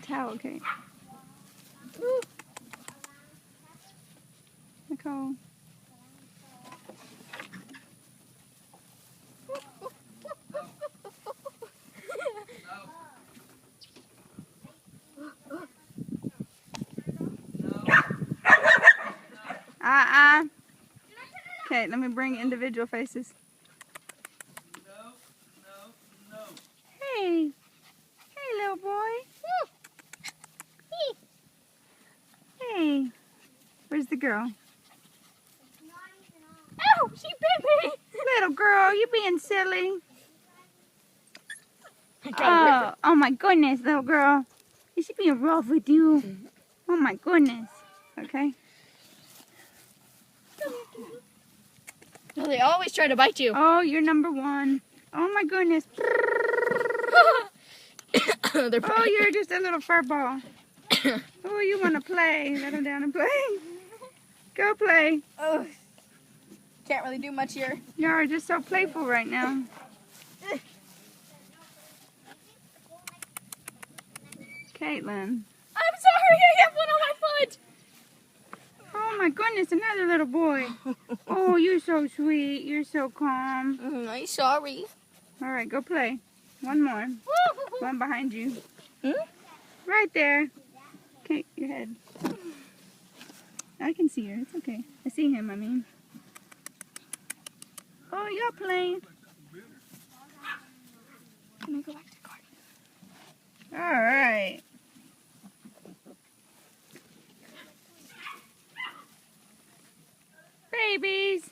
Towel, Kate. Nicole. Okay, let me bring individual faces. No. Hey. Hey, little boy. Hey. Where's the girl? Oh, she bit me. Little girl, you being silly. Oh my goodness, little girl. Is she being rough with you? Oh my goodness. Okay. No, they always try to bite you. Oh, you're number one. Oh my goodness. Oh, you're just a little fur ball. Oh, you want to play. Let him down and play. Go play. Ugh. Can't really do much here. You're just so playful right now. Caitlin. I'm sorry, I have one on my foot. Oh my goodness, another little boy. Oh, you're so sweet. You're so calm. I'm sorry. All right, go play. One more. One behind you. Hmm? Right there. Okay, your head. I can see her. It's okay. I see him, I mean. Oh, you're playing. Can I go back to the car? All right. Babies.